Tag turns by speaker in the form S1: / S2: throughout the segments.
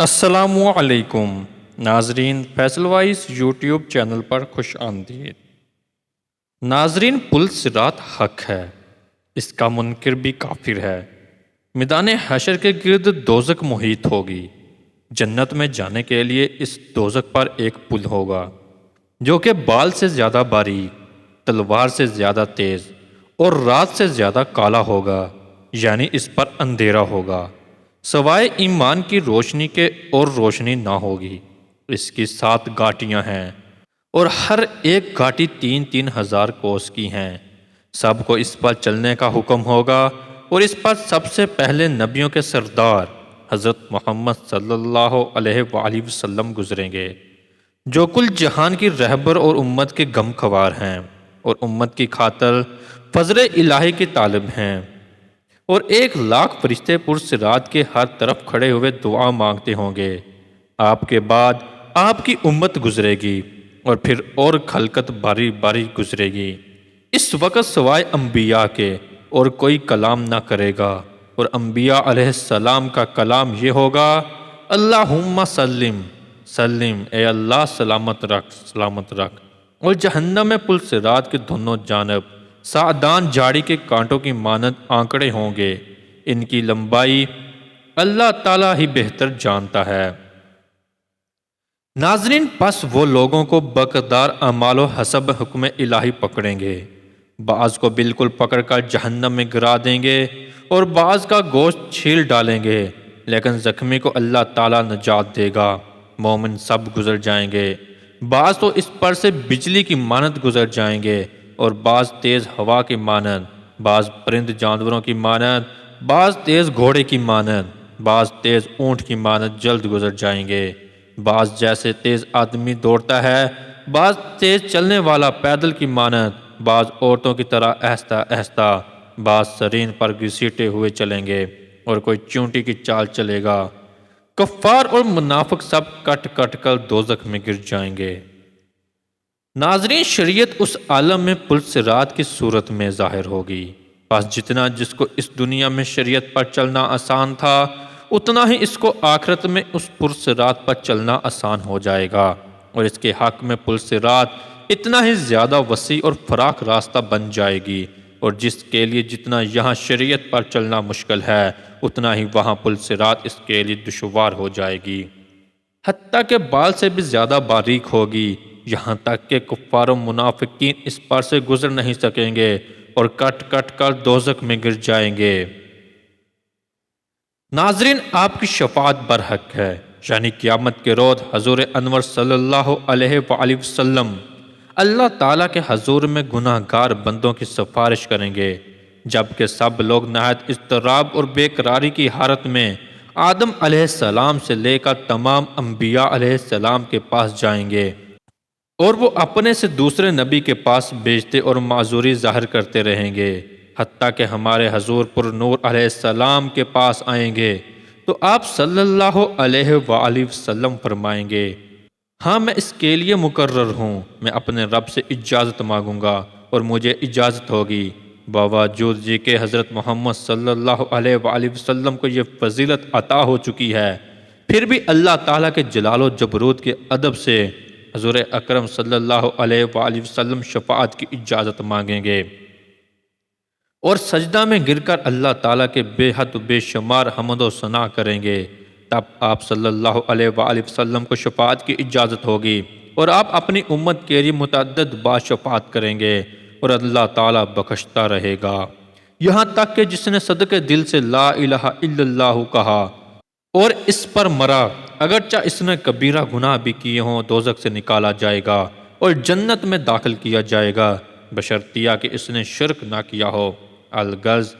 S1: السلام علیکم ناظرین، فیصل وائس یوٹیوب چینل پر خوش آمدید۔ ناظرین، پل صراط حق ہے، اس کا منکر بھی کافر ہے۔ میدان حشر کے گرد دوزخ محیط ہوگی۔ جنت میں جانے کے لیے اس دوزخ پر ایک پل ہوگا جو کہ بال سے زیادہ باریک، تلوار سے زیادہ تیز اور رات سے زیادہ کالا ہوگا، یعنی اس پر اندھیرا ہوگا، سوائے ایمان کی روشنی کے اور روشنی نہ ہوگی۔ اس کی 7 گھاٹیاں ہیں اور ہر ایک گھاٹی 3,000 کوس کی ہیں۔ سب کو اس پر چلنے کا حکم ہوگا اور اس پر سب سے پہلے نبیوں کے سردار حضرت محمد صلی اللہ علیہ وآلہ وسلم گزریں گے، جو کل جہان کی رہبر اور امت کے غم خوار ہیں اور امت کی خاطر فضل الہی کی طالب ہیں، اور 1,00,000 فرشتے پرصراط کے ہر طرف کھڑے ہوئے دعا مانگتے ہوں گے۔ آپ کے بعد آپ کی امت گزرے گی اور پھر اور خلقت باری باری گزرے گی۔ اس وقت سوائے انبیاء کے اور کوئی کلام نہ کرے گا، اور انبیاء علیہ السلام کا کلام یہ ہوگا: اللہم سلم سلم، اے اللہ سلامت رکھ سلامت رکھ۔ اور جہنم میں پل صراط کے دونوں جانب سعدان جھاڑی کے کانٹوں کی مانند آنکڑے ہوں گے۔ ان کی لمبائی اللہ تعالیٰ ہی بہتر جانتا ہے۔ ناظرین، پس وہ لوگوں کو بقدار اعمال و حسب حکم الہی پکڑیں گے۔ بعض کو بالکل پکڑ کر جہنم میں گرا دیں گے اور بعض کا گوشت چھیل ڈالیں گے، لیکن زخمی کو اللہ تعالیٰ نجات دے گا۔ مومن سب گزر جائیں گے۔ بعض تو اس پر سے بجلی کی مانند گزر جائیں گے اور بعض تیز ہوا کی مانند، بعض پرند جانوروں کی مانند، بعض تیز گھوڑے کی مانند، بعض تیز اونٹ کی مانند جلد گزر جائیں گے۔ بعض جیسے تیز آدمی دوڑتا ہے، بعض تیز چلنے والا پیدل کی مانند، بعض عورتوں کی طرح آہستہ آہستہ، بعض سرین پر گھسیٹے ہوئے چلیں گے اور کوئی چونٹی کی چال چلے گا۔ کفار اور منافق سب کٹ کٹ کر دوزخ میں گر جائیں گے۔ ناظرین، شریعت اس عالم میں پل صراط کی صورت میں ظاہر ہوگی۔ بس جتنا جس کو اس دنیا میں شریعت پر چلنا آسان تھا، اتنا ہی اس کو آخرت میں اس پل صراط پر چلنا آسان ہو جائے گا، اور اس کے حق میں پل صراط اتنا ہی زیادہ وسیع اور فراخ راستہ بن جائے گی، اور جس کے لیے جتنا یہاں شریعت پر چلنا مشکل ہے، اتنا ہی وہاں پل صراط اس کے لیے دشوار ہو جائے گی، حتیٰ کہ بال سے بھی زیادہ باریک ہوگی، یہاں تک کہ کفار و منافقین اس پر سے گزر نہیں سکیں گے اور کٹ کٹ کر دوزخ میں گر جائیں گے۔ ناظرین، آپ کی شفاعت برحق ہے، یعنی قیامت کے روز حضور انور صلی اللہ علیہ وآلہ وسلم اللہ تعالیٰ کے حضور میں گناہ گار بندوں کی سفارش کریں گے، جبکہ سب لوگ نہایت اضطراب اور بے قراری کی حالت میں آدم علیہ السلام سے لے کر تمام انبیاء علیہ السلام کے پاس جائیں گے، اور وہ اپنے سے دوسرے نبی کے پاس بھیجتے اور معذوری ظاہر کرتے رہیں گے، حتیٰ کہ ہمارے حضور پر نور علیہ السلام کے پاس آئیں گے تو آپ صلی اللہ علیہ وآلہ وسلم فرمائیں گے: ہاں، میں اس کے لیے مقرر ہوں، میں اپنے رب سے اجازت مانگوں گا اور مجھے اجازت ہوگی، باوجود یہ کہ حضرت محمد صلی اللہ علیہ وآلہ وسلم کو یہ فضیلت عطا ہو چکی ہے، پھر بھی اللہ تعالیٰ کے جلال و جبروت کے ادب سے حضور اکرم صلی اللہ علیہ وآلہ وسلم شفاعت کی اجازت مانگیں گے اور سجدہ میں گر کر اللہ تعالیٰ کے بے حد و بے شمار حمد و ثنا کریں گے۔ تب آپ صلی اللہ علیہ وآلہ وسلم کو شفاعت کی اجازت ہوگی اور آپ اپنی امت کے لیے متعدد بار شفاعت کریں گے اور اللہ تعالیٰ بخشتا رہے گا، یہاں تک کہ جس نے صدقے دل سے لا الہ الا اللہ کہا اور اس پر مرا، اگرچہ اس نے کبیرہ گناہ بھی کیے ہوں، دوزخ سے نکالا جائے گا اور جنت میں داخل کیا جائے گا، بشرطیہ کہ اس نے شرک نہ کیا ہو۔ الغرض،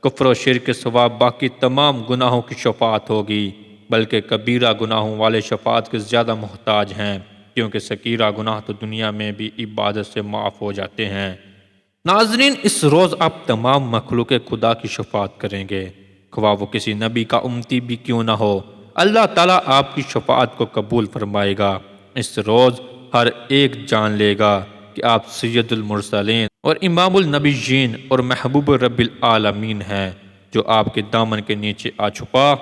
S1: کفر و شرک کے سوا باقی تمام گناہوں کی شفاعت ہوگی، بلکہ کبیرہ گناہوں والے شفاعت کے زیادہ محتاج ہیں، کیونکہ صغیرہ گناہ تو دنیا میں بھی عبادت سے معاف ہو جاتے ہیں۔ ناظرین، اس روز آپ تمام مخلوق خدا کی شفاعت کریں گے، خواہ وہ کسی نبی کا امتی بھی کیوں نہ ہو، اللہ تعالیٰ آپ کی شفاعت کو قبول فرمائے گا۔ اس روز ہر ایک جان لے گا کہ آپ سید المرسلین اور امام النبیین اور محبوب رب العالمین ہیں، جو آپ کے دامن کے نیچے آ چھپا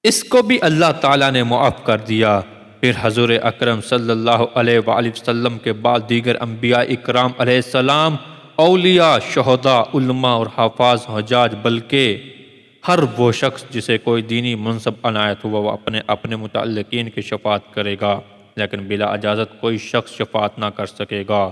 S1: اس کو بھی اللہ تعالیٰ نے معاف کر دیا۔ پھر حضور اکرم صلی اللہ علیہ وآلہ وسلم کے بعد دیگر انبیاء اکرام علیہ السلام، اولیاء، شہداء، علماء اور حفاظ حجاج، بلکہ ہر وہ شخص جسے کوئی دینی منصب عنایت ہوا وہ اپنے اپنے متعلقین کی شفاعت کرے گا، لیکن بلا اجازت کوئی شخص شفاعت نہ کر سکے گا۔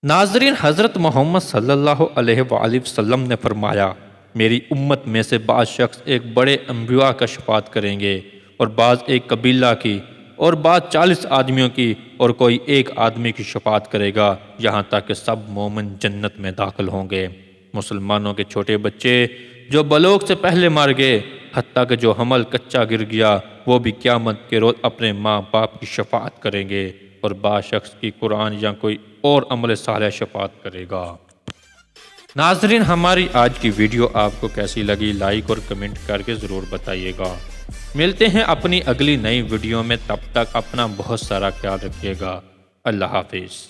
S1: ناظرین، حضرت محمد صلی اللہ علیہ وآلہ وسلم نے فرمایا، میری امت میں سے بعض شخص ایک بڑے انبیاء کا شفاعت کریں گے، اور بعض ایک قبیلہ کی، اور بعض 40 آدمیوں کی، اور کوئی ایک آدمی کی شفاعت کرے گا، یہاں تک کہ سب مومن جنت میں داخل ہوں گے۔ مسلمانوں کے چھوٹے بچے جو بلوغ سے پہلے مر گئے، حتیٰ کہ جو حمل کچا گر گیا، وہ بھی قیامت کے روز اپنے ماں باپ کی شفاعت کریں گے، اور بعض شخص کی قرآن یا کوئی اور عمل صالح شفاعت کرے گا۔ ناظرین، ہماری آج کی ویڈیو آپ کو کیسی لگی؟ لائک اور کمنٹ کر کے ضرور بتائیے گا۔ ملتے ہیں اپنی اگلی نئی ویڈیو میں، تب تک اپنا بہت سارا خیال رکھیے گا۔ اللہ حافظ۔